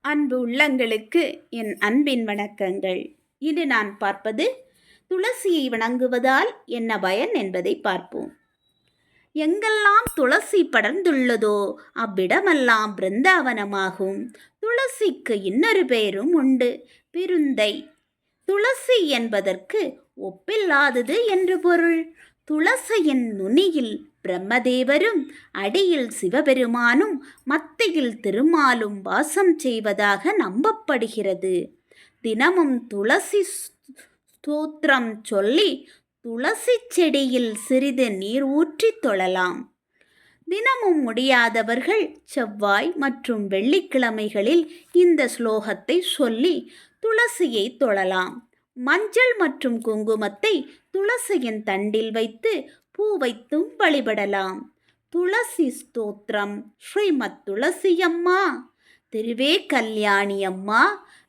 அன்பு உள்ளங்களுக்கு என் அன்பின் வணக்கங்கள். இன்று நான் பார்ப்பது துளசியை வணங்குவதால் என்ன பயன் என்பதை பார்ப்போம். எங்கெல்லாம் துளசி படர்ந்துள்ளதோ அவ்விடமெல்லாம் பிருந்தாவனமாகும். துளசிக்கு இன்னொரு பெயரும் உண்டு, பெருந்தை. துளசி என்பதற்கு ஒப்பில்லாதது என்று பொருள். துளசியின் நுனியில் பிரம்மதேவரும் அடியில் சிவபெருமானும் மத்தியில் திருமாலும் வாசம் செய்வதாக நம்பப்படுகிறது. தினமும் துளசி ஸ்தோத்திரம் சொல்லி துளசி செடியில் சிறிது நீர் ஊற்றி தொழலாம். தினமும் முடியாதவர்கள் செவ்வாய் மற்றும் வெள்ளிக்கிழமைகளில் இந்த ஸ்லோகத்தை சொல்லி துளசியை தொழலாம். மஞ்சள் மற்றும் குங்குமத்தை துளசியின் தண்டில் வைத்து பூ வைத்தும் வழிபடலாம். துளசி ஸ்தோத்திரம். ஸ்ரீமத் துளசி அம்மா, திருவே கல்யாணி அம்மா,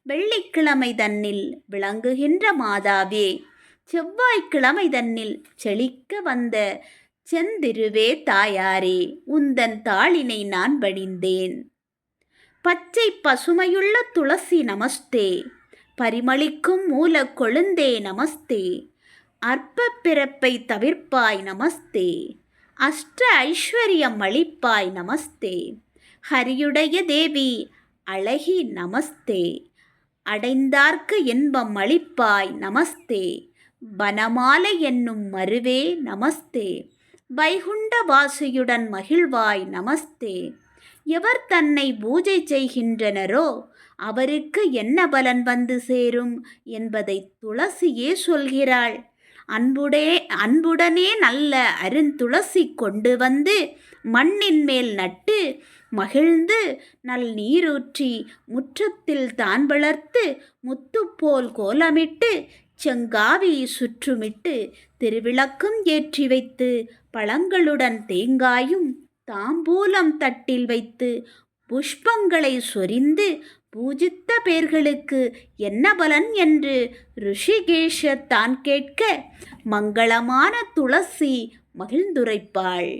வெள்ளிக்கிழமை தன்னில் விளங்குகின்ற மாதாவே, செவ்வாய்க்கிழமை தன்னில் செழிக்க வந்த செந்திருவே தாயாரே, உந்தன் தாளினை நான் பணிந்தேன். பச்சை பசுமையுள்ள துளசி நமஸ்தே, பரிமளிக்கும் மூல கொழுந்தே நமஸ்தே, அற்ப பிறப்பை தவிர்ப்பாய் நமஸ்தே, அஷ்ட ஐஸ்வர்யம் அளிப்பாய் நமஸ்தே, ஹரியுடைய தேவி அழகி நமஸ்தே, அடைந்தார்க்கு இன்பம் அளிப்பாய் நமஸ்தே, வனமாலை என்னும் மருவே நமஸ்தே, வைகுண்ட வாசியுடன் மகிழ்வாய் நமஸ்தே. எவர் தன்னை பூஜை செய்கின்றனரோ அவருக்கு என்ன பலன் வந்து சேரும் என்பதை துளசியே சொல்கிறாள். அன்புடனே நல்ல அருந்துளசி கொண்டு வந்து மண்ணின் மேல் நட்டு மகிழ்ந்து நல் நீரூற்றி முற்றத்தில் தான் வளர்த்து முத்துப்போல் கோலமிட்டு செங்காவி சுற்றுமிட்டு திருவிளக்கும் ஏற்றி வைத்து பழங்களுடன் தேங்காயும் தாம்பூலம் தட்டில் வைத்து புஷ்பங்களை சொரிந்து பூஜித்த பேர்களுக்கு என்ன பலன் என்று ரிஷிகேஷர் தான் கேட்க மங்களமான துளசி மகிழ்ந்துரைப்பாள்.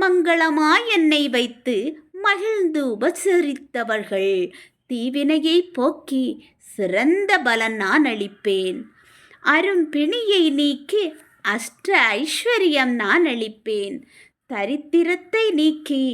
மங்களமாய் என்னை வைத்து மகிழ்ந்து உபசரித்தவர்கள் தீவினையை போக்கி சிறந்த பலன் நான் அளிப்பேன். அரும்பிணியை நீக்கி அஷ்ட ஐஸ்வர்யம் நான் அளிப்பேன். தரித்திரத்தை நீக்கி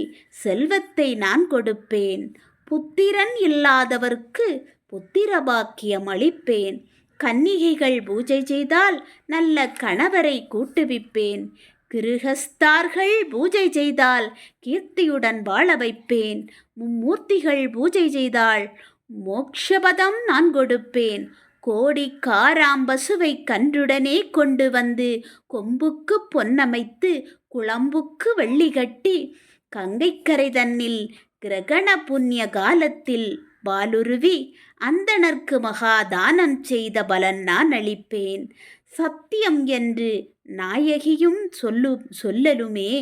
செல்வத்தை நான் கொடுப்பேன். புத்திரன் இல்லாதவர்க்கு புத்திர பாக்கியம் அளிப்பேன். கன்னிகைகள் பூஜை செய்தால் நல்ல கணவரை கூட்டுவிப்பேன். கிருஹஸ்தார்கள் பூஜை செய்தால் கீர்த்தியுடன் வாழ வைப்பேன். மும்மூர்த்திகள் பூஜை செய்தால் மோக்ஷபதம் நான் கொடுப்பேன். கோடி காராம்பசுவை கன்றுடனே கொண்டு வந்து கொம்புக்கு பொன்னமைத்து குளம்புக்கு வெள்ளி கட்டி கங்கைக்கரை தன்னில் கிரகண புண்ணிய காலத்தில் பாலுருவி அந்தணர்க்கு மகாதானம் செய்த பலன் நான் அளிப்பேன். சத்தியம் என்று நாயகியும் சொல்லலுமே,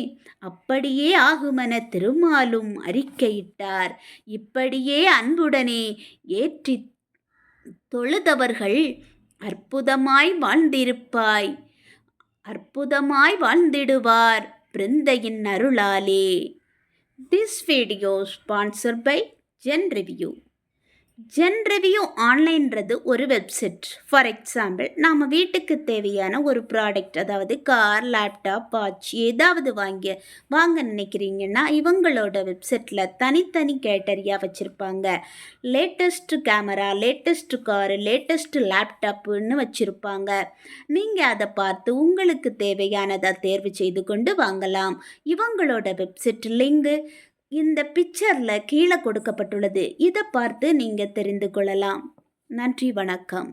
அப்படியே ஆகுமென திருமாலும் அறிக்கையிட்டார். இப்படியே அன்புடனே ஏற்றி தொழுதவர்கள் அற்புதமாய் வாழ்ந்திடுவார் பிருந்தையின் அருளாலே. This video sponsored by GenReview. GenReview ஆன்லைன்றது ஒரு வெப்சைட். ஃபார் எக்ஸாம்பிள், நாம் வீட்டுக்கு தேவையான ஒரு ப்ராடக்ட், அதாவது கார், லேப்டாப், வாட்ச் ஏதாவது வாங்க நினைக்கிறீங்கன்னா இவங்களோட வெப்சைட்டில் தனித்தனி கேட்டரியாக வச்சுருப்பாங்க. Latest camera, latest car, latest லேப்டாப்புன்னு வச்சுருப்பாங்க. நீங்கள் அதை பார்த்து உங்களுக்கு தேவையானதை தேர்வு செய்து கொண்டு வாங்கலாம். இவங்களோட வெப்சைட் லிங்கு இந்த பிக்சரில் கீழே கொடுக்கப்பட்டுள்ளது. இதை பார்த்து நீங்கள் தெரிந்து கொள்ளலாம். நன்றி, வணக்கம்.